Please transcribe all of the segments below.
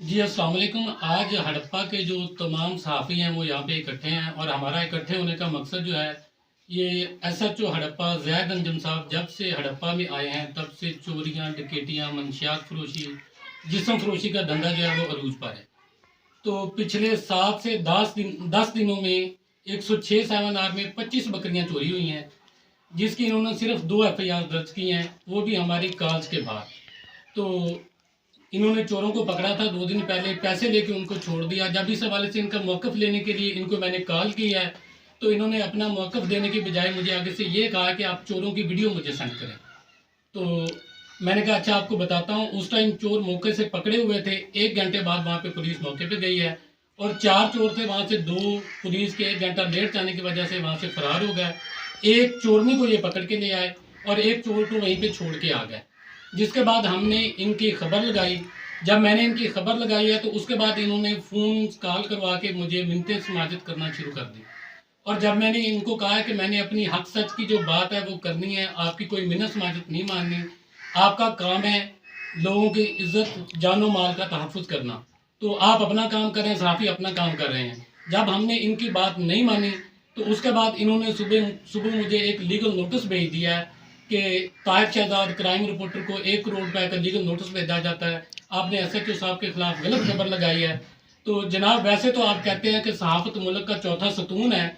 जी, अस्सलाम वालेकुम। आज हड़प्पा के जो तमाम सहाफ़ी हैं वो यहाँ पे इकट्ठे हैं और हमारा इकट्ठे होने का मकसद जो है, ये एसएचओ हड़प्पा ज़ैद अंजुम साहब जब से हड़प्पा में आए हैं तब से चोरियाँ, डकैतियाँ, मंशियात फ़रोशी, जिस्म फ़रोशी का धंधा जो है वो अरूज पर है। तो पिछले 7 से 10 दिनों में 106 7 में 25 बकरियाँ चोरी हुई हैं, जिसकी इन्होंने सिर्फ 2 एफआईआर दर्ज की हैं, वो भी हमारी कॉल्स के बाद। तो इन्होंने चोरों को पकड़ा था 2 दिन पहले, पैसे लेके उनको छोड़ दिया। जब इस हवाले से इनका मौक़िफ़ लेने के लिए इनको मैंने कॉल की है, तो इन्होंने अपना मौक़िफ़ देने की बजाय मुझे आगे से ये कहा कि आप चोरों की वीडियो मुझे सेंड करें। तो मैंने कहा अच्छा आपको बताता हूँ। उस टाइम चोर मौके से पकड़े हुए थे। 1 घंटे बाद वहाँ पे पुलिस मौके पे गई है और 4 चोर थे, वहाँ से 2 पुलिस के 1 घंटा लेट जाने की वजह से वहाँ से फ़रार हो गए। एक चोरनी को ये पकड़ के ले आए और एक चोर को वहीं पे छोड़ के आ गए। जिसके बाद हमने इनकी खबर लगाई। जब मैंने इनकी खबर लगाई है तो उसके बाद इन्होंने फ़ोन कॉल करवा के मुझे मिन्नतें समाजत करना शुरू कर दी। और जब मैंने इनको कहा है कि मैंने अपनी हक सच की जो बात है वो करनी है, आपकी कोई मिन्नत समाजत नहीं माननी, आपका काम है लोगों की इज्जत जानो माल का तहफ़्फ़ुज़ करना, तो आप अपना काम करें, सहाफ़ी अपना काम कर रहे हैं। जब हमने इनकी बात नहीं मानी तो उसके बाद इन्होंने सुबह सुबह मुझे एक लीगल नोटिस भेज दिया है कि ताहिर शहजाद क्राइम रिपोर्टर को 1 करोड़ रुपए का लीगल नोटिस भेजा जाता है, आपने एसएचओ साहब के खिलाफ गलत खबर लगाई है। तो जनाब वैसे तो आप कहते हैं कि सहाफ़त मुल्क का चौथा सतून है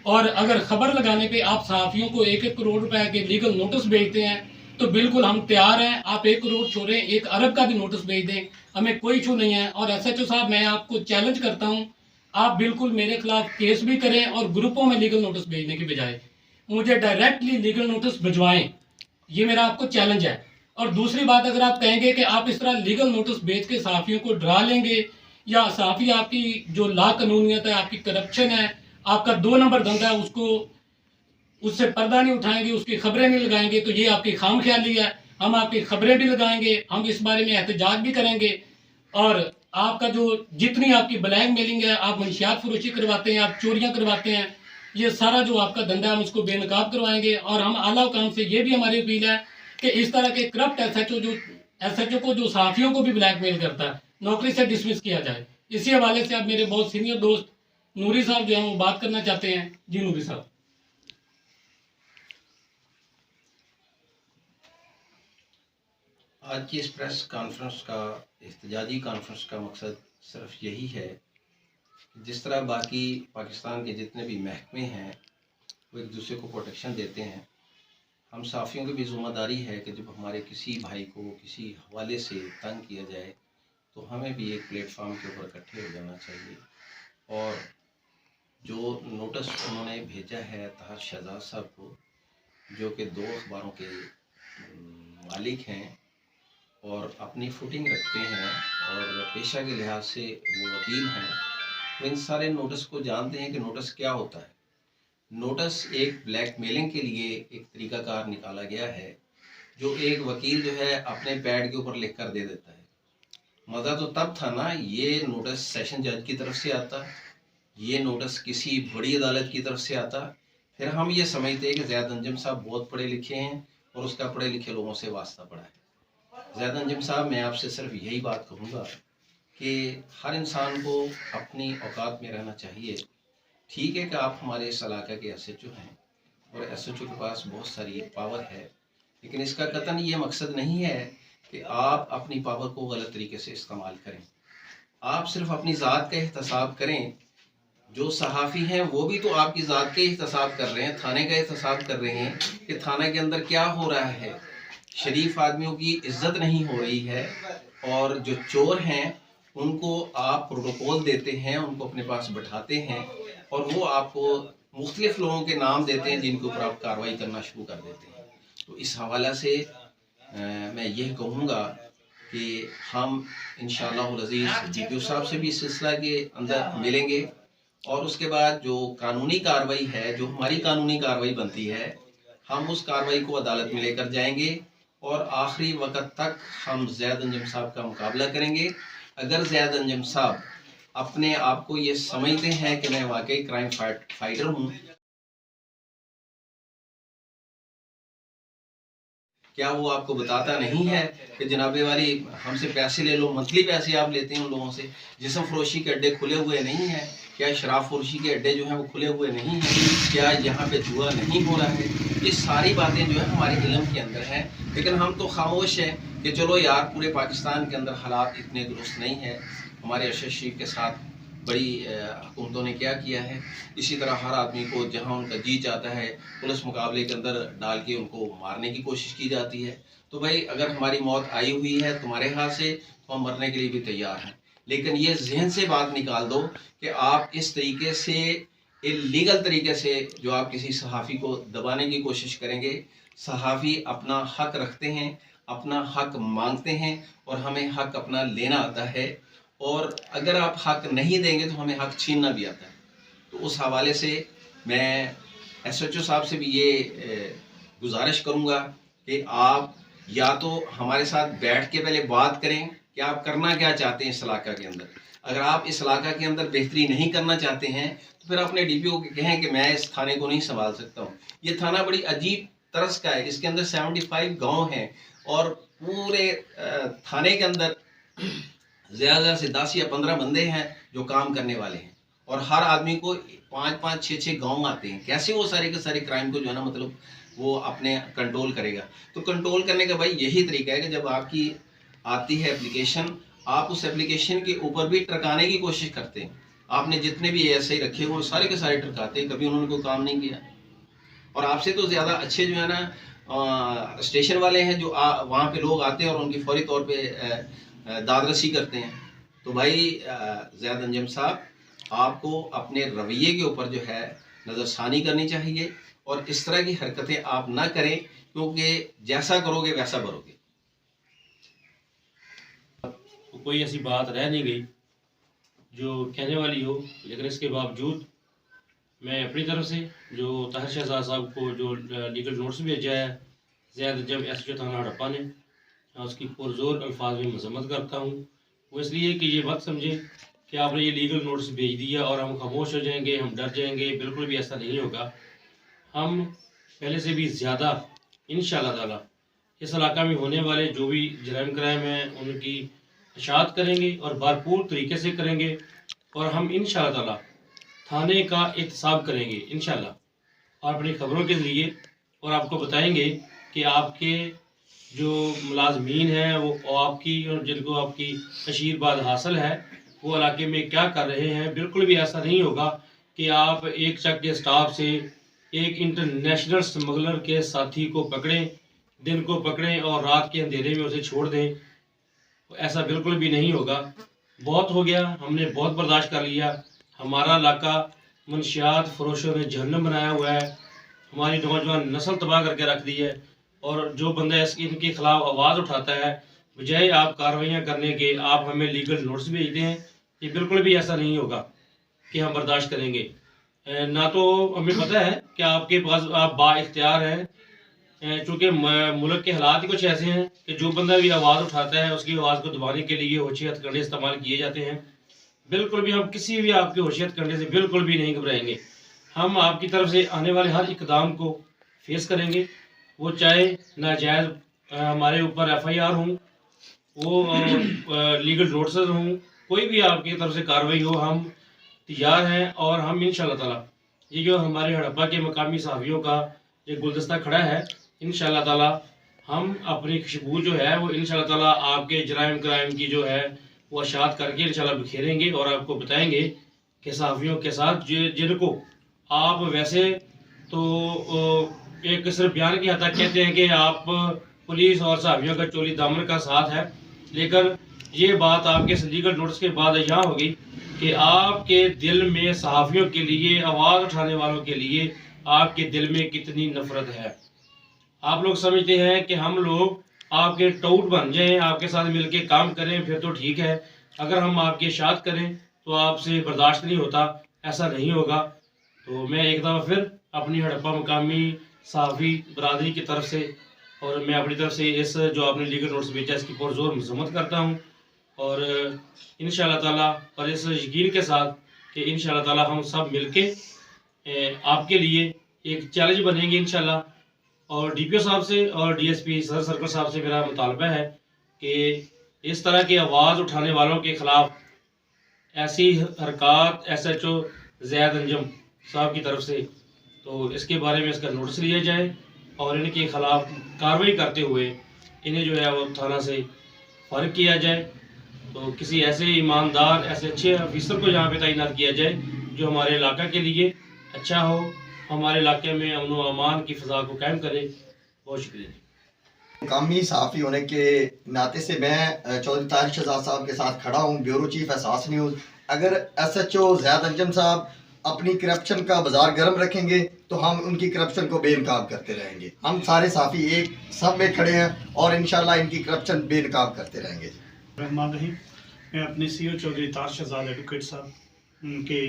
और अगर खबर लगाने पे आप सहाफ़ियों को 1-1 करोड़ रुपए के लीगल नोटिस भेजते हैं, तो बिल्कुल हम तैयार हैं। आप 1 करोड़ छोड़ें, 1 अरब का भी नोटिस भेज दें, हमें कोई इशू नहीं है। और एसएचओ साहब मैं आपको चैलेंज करता हूँ, आप बिल्कुल मेरे खिलाफ केस भी करें और ग्रुपों में लीगल नोटिस भेजने की बजाय मुझे डायरेक्टली लीगल नोटिस भिजवाएं। ये मेरा आपको चैलेंज है। और दूसरी बात, अगर आप कहेंगे कि आप इस तरह लीगल नोटिस भेज के सहाफ़ियों को डरा लेंगे या सहाफ़ी आपकी जो ला कानूनियत है, आपकी करप्शन है, आपका 2 नंबर धंधा है, उसको उससे पर्दा नहीं उठाएंगे, उसकी खबरें नहीं लगाएंगे, तो ये आपकी खाम ख्याली है। हम आपकी खबरें भी लगाएंगे, हम इस बारे में एहतजाज भी करेंगे और आपका जो जितनी आपकी ब्लैक मेलिंग है, आप मंशियात फरोशी करवाते हैं, आप चोरियां करवाते हैं, ये सारा जो आपका धंधा है हम इसको बेनकाब करवाएंगे। और हम आला हुकाम से ये भी हमारी अपील है कि इस तरह के करप्ट एसएचओ को जो सहाफ़ियों को भी ब्लैकमेल करता है, नौकरी से डिसमिस किया जाए। इसी हवाले से अब मेरे बहुत सीनियर दोस्त नूरी साहब जो हैं वो बात करना चाहते हैं। जी नूरी साहब। आज की इस प्रेस कॉन्फ्रेंस का एहतजाजी कॉन्फ्रेंस का मकसद सिर्फ यही है कि जिस तरह बाकी पाकिस्तान के जितने भी महकमे हैं वो एक दूसरे को प्रोटेक्शन देते हैं, हम साफ़ियों की भी ज़िम्मेदारी है कि जब हमारे किसी भाई को किसी हवाले से तंग किया जाए तो हमें भी एक प्लेटफार्म के ऊपर इकट्ठे हो जाना चाहिए। और जो नोटिस उन्होंने भेजा है ताहिर शहजाद साहब को, जो कि 2 अखबारों के मालिक हैं और अपनी फुटिंग रखते हैं और पेशा के लिहाज से वो वकील हैं, तो इन सारे नोटिस को जानते हैं कि नोटिस क्या होता है। नोटिस एक ब्लैकमेलिंग के लिए एक तरीकाकार निकाला गया है, जो एक वकील जो है अपने पैड के ऊपर लिख कर दे देता है। मज़ा तो तब था ना, ये नोटिस सेशन जज की तरफ से आता, ये नोटिस किसी बड़ी अदालत की तरफ से आता, फिर हम ये समझते हैं कि ज़ैद अंजुम साहब बहुत पढ़े लिखे हैं और उसका पढ़े लिखे लोगों से वास्ता पड़ा है। ज़ैद अंजुम साहब, मैं आपसे सिर्फ यही बात कहूँगा कि हर इंसान को अपनी औकात में रहना चाहिए। ठीक है कि आप हमारे इस इलाके के एसएचओ हैं और एसएचओ के पास बहुत सारी पावर है, लेकिन इसका कतई ये मकसद नहीं है कि आप अपनी पावर को गलत तरीके से इस्तेमाल करें। आप सिर्फ अपनी ज़ात का एहतसाब करें। जो सहाफ़ी हैं वो भी तो आपकी ज़ात का एहतसाब कर रहे हैं, थाने का एहतसाब कर रहे हैं कि थाने के अंदर क्या हो रहा है। शरीफ आदमियों की इज्जत नहीं हो रही है और जो चोर हैं उनको आप प्रोटोकॉल देते हैं, उनको अपने पास बैठाते हैं और वो आपको मुख्तलिफ लोगों के नाम देते हैं जिनके ऊपर आप कार्रवाई करना शुरू कर देते हैं। तो इस हवाला से मैं यह कहूँगा कि हम इंशाअल्लाह अज़ीज़ डीपीओ साहब से भी इस सिलसिला के अंदर मिलेंगे और उसके बाद जो कानूनी कार्रवाई है, जो हमारी कानूनी कार्रवाई बनती है, हम उस कार्रवाई को अदालत में लेकर जाएंगे और आखिरी वक्त तक हम ज़ैद अंजुम साहब का मुकाबला करेंगे। अगर ज़ैद अंजुम साहब अपने आप को ये समझते हैं कि मैं वाकई क्राइम फाइटर हूँ, क्या वो आपको बताता नहीं है कि जनाबे वाली हमसे पैसे ले लो, मंथली पैसे आप लेते हैं उन लोगों से? जिस्म फरोशी के अड्डे खुले हुए नहीं हैं? क्या शराब फरोशी के अड्डे जो हैं वो खुले हुए नहीं हैं? क्या यहाँ पे जुआ नहीं हो रहा है? ये सारी बातें जो है हमारे इल्म के अंदर हैं, लेकिन हम तो खामोश हैं कि चलो यार, पूरे पाकिस्तान के अंदर हालात इतने दुरुस्त नहीं है। हमारे अरशद शरीफ के साथ बड़ी हुकूमतों ने क्या किया है। इसी तरह हर आदमी को जहां उनका जी चाहता है पुलिस मुकाबले के अंदर डाल के उनको मारने की कोशिश की जाती है। तो भाई, अगर हमारी मौत आई हुई है तुम्हारे हाथ से तो हम मरने के लिए भी तैयार हैं, लेकिन ये जहन से बात निकाल दो कि आप इस तरीके से इलीगल तरीके से जो आप किसी सहाफ़ी को दबाने की कोशिश करेंगे। सहाफ़ी अपना हक रखते हैं, अपना हक मांगते हैं और हमें हक अपना लेना आता है, और अगर आप हक नहीं देंगे तो हमें हक छीनना भी आता है। तो उस हवाले से मैं SHO साहब से भी ये गुजारिश करूँगा कि आप या तो हमारे साथ बैठ के पहले बात करें कि आप करना क्या चाहते हैं इस इलाका के अंदर। अगर आप इस इलाका के अंदर बेहतरी नहीं करना चाहते हैं तो फिर अपने DPO को कहें कि मैं इस थाने को नहीं संभाल सकता हूँ। ये थाना बड़ी अजीब तरस का है, इसके अंदर 75 गाँव हैं और पूरे थाने के अंदर ज़्यादा से 10 या 15 बंदे हैं जो काम करने वाले हैं, और हर आदमी को 5-5, 6-6 गाँव आते हैं। कैसे वो सारे के सारे क्राइम को जो है ना, मतलब वो अपने कंट्रोल करेगा? तो कंट्रोल करने का भाई यही तरीका है कि जब आपकी आती है एप्लीकेशन, आप उस एप्लीकेशन के ऊपर भी टरकाने की कोशिश करते हैं। आपने जितने भी ऐसे ही रखे हुए सारे के सारे टरकाते हैं, कभी उन्होंने कोई काम नहीं किया। और आपसे तो ज़्यादा अच्छे जो है ना स्टेशन वाले हैं, जो वहाँ पे लोग आते हैं और उनकी फौरी तौर पे दादरसी करते हैं। तो भाई ज़ैद अंजुम साहब, आपको अपने रवैये के ऊपर जो है नज़रसानी करनी चाहिए, और इस तरह की हरकतें आप ना करें, क्योंकि जैसा करोगे वैसा भरोगे। कोई ऐसी बात रह नहीं गई जो कहने वाली हो, लेकिन इसके बावजूद मैं अपनी तरफ से जो ताहिर शहजाद साहब को जो लीगल नोटिस भेजा है ज़ैद जब SHO थाना हड़प्पा ने, उसकी पुरजोर अल्फाज में मजम्मत करता हूँ। वो इसलिए कि ये मत समझें कि आपने ये लीगल नोटिस भेज दिया और हम खामोश हो जाएंगे, हम डर जाएंगे। बिल्कुल भी ऐसा नहीं होगा। हम पहले से भी ज़्यादा इंशाअल्लाह ताला इस इलाका में होने वाले जो भी जराइम क्राइम हैं उनकी इशाअत करेंगे और भरपूर तरीके से करेंगे, और हम इंशाअल्लाह ताला थाने का एहतसाब करेंगे इंशाअल्लाह, और अपनी खबरों के ज़रिए और आपको बताएंगे कि आपके जो मुलाजमीन हैं वो आपकी और जिनको आपकी आशीर्वाद हासिल है वो इलाके में क्या कर रहे हैं। बिल्कुल भी ऐसा नहीं होगा कि आप एक चक के स्टाफ से एक इंटरनेशनल स्मगलर के साथी को पकड़ें, दिन को पकड़ें और रात के अंधेरे में उसे छोड़ दें। ऐसा बिल्कुल भी नहीं होगा। बहुत हो गया, हमने बहुत बर्दाश्त कर लिया। हमारा इलाका मनशियात फरोशों ने जहन्नम बनाया हुआ है, हमारी नौजवान नस्ल तबाह करके रख दी है, और जो बंदा इनके खिलाफ आवाज़ उठाता है, बजाय आप कार्रवाइयाँ करने के आप हमें लीगल नोटिस भेजते हैं। ये बिल्कुल भी ऐसा नहीं होगा कि हम बर्दाश्त करेंगे। ना तो हमें पता है कि आपके पास आप बाइख्तियार हैं, चूँकि मुल्क के हालात ही कुछ ऐसे हैं कि जो बंदा भी आवाज़ उठाता है उसकी आवाज़ को दबाने के लिए होशी हथकंडे इस्तेमाल किए जाते हैं। बिल्कुल भी हम किसी भी आपके होशी हथकंडे से बिल्कुल भी नहीं घबराएंगे। हम आपकी तरफ से आने वाले हर इकदाम को फेस करेंगे, वो चाहे नाजायज़ हमारे ऊपर FIR हों, वो लीगल नोटिस हों, कोई भी आपकी तरफ से कार्रवाई हो, हम तैयार हैं। और हम इंशाअल्लाह ताला ये जो हमारे हड़प्पा के मकामी सहाफ़ियों का ये गुलदस्ता खड़ा है, इंशाअल्लाह ताला हम अपनी खुशबू जो है वो इंशाअल्लाह ताला आपके जराइम क्राइम की जो है वो अशात करके इंशाअल्लाह बिखेरेंगे, और आपको बताएंगे कि सहाफ़ियों के साथ जिनको आप वैसे तो एक सिर्फ बयान की हद तक कहते हैं कि आप पुलिस और सहाफ़ियों का चोली दामन का साथ है, लेकिन ये बात आपके लीगल नोटिस के बाद यहाँ होगी कि आपके दिल में सहाफ़ियों के लिए, आवाज़ उठाने वालों के लिए आपके दिल में कितनी नफ़रत है। आप लोग समझते हैं कि हम लोग आपके टाउट बन जाएं, आपके साथ मिलके काम करें फिर तो ठीक है, अगर हम आपकी इशाअत करें तो आपसे बर्दाश्त नहीं होता। ऐसा नहीं होगा। तो मैं एक दफ़ा फिर अपनी हड़प्पा मकामी सहाफ़ी बरादरी की तरफ से और मैं अपनी तरफ से इस जो आपने लीगल नोटिस भेजा इसकी पुरजोर मज़म्मत करता हूँ, और इंशाअल्लाह ताला और इस यकीन के साथ कि इंशाअल्लाह ताला हम सब मिलके आपके लिए एक चैलेंज बनेंगे इंशाअल्लाह, और DPO साहब से और DSP सदर सर्कल साहब से मेरा मुतालबा है कि इस तरह की आवाज़ उठाने वालों के ख़िलाफ़ ऐसी हरकत SHO ज़ैद अंजम साहब की तरफ से, तो इसके बारे में इसका नोटिस लिया जाए और इनके ख़िलाफ़ कार्रवाई करते हुए इन्हें जो है वो थाना से फ़ारिग किया जाए। तो किसी ऐसे ईमानदार, ऐसे अच्छे ऑफिसर को यहाँ पे तैनात किया जाए जो हमारे इलाका के लिए अच्छा हो, हमारे इलाके में अमन व अमान की फ़ज़ा को कायम करे। बहुत शुक्रिया। मुकामी सहाफ़ी होने के नाते से मैं चौधरी ताहिर शहजाद साहब के साथ खड़ा हूँ, ब्यूरो चीफ एहसास न्यूज़। अगर SHO ज़ैद अंजम साहब अपनी करप्शन का बाजार गर्म रखेंगे तो हम उनकी करप्शन को बेनकाब करते रहेंगे। हम सारे सहाफ़ी एक सब में खड़े हैं और इंशाल्लाह इनकी करप्शन बेनकाब करते रहेंगे। रहमान रहीम, मैं अपने CEO चौधरी ताहिर शहजाद एडवोकेट साहब उनके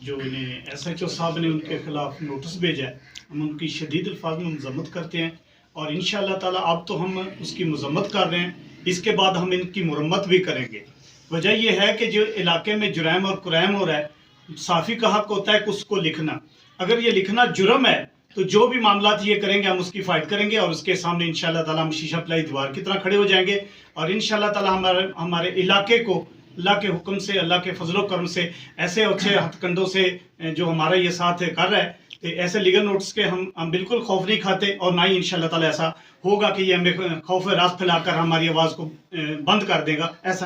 जो इन्हें SHO साहब ने उनके खिलाफ नोटिस भेजा है, हम उनकी शदीद अल्फाज में मज़म्मत करते हैं और इंशाअल्लाह ताला अब तो हम उसकी मज़म्मत कर रहे हैं, इसके बाद हम इनकी मुरम्मत भी करेंगे। वजह यह है कि जो इलाके में जुराइम और कुराइम हो रहा है, साफ़ी का हक होता है कि उसको लिखना। अगर ये लिखना जुर्म है तो जो भी मामला ये करेंगे हम उसकी फ़ाइट करेंगे और उसके सामने इंशाअल्लाह ताला हम शीशा पिलाई दीवार की तरह खड़े हो जाएंगे और इंशाअल्लाह ताला हमारे इलाके को अल्लाह के हुक्म से, अल्लाह के फजलो करम से, ऐसे अच्छे हथकंडों से जो हमारा ये साथ कर रहा है, तो ऐसे लीगल नोटिस के हम बिल्कुल खौफ नहीं खाते और ना ही इंशाअल्लाह ताला ऐसा होगा कि ये हमें खौफ रास फैलाकर हमारी आवाज़ को बंद कर देगा, ऐसा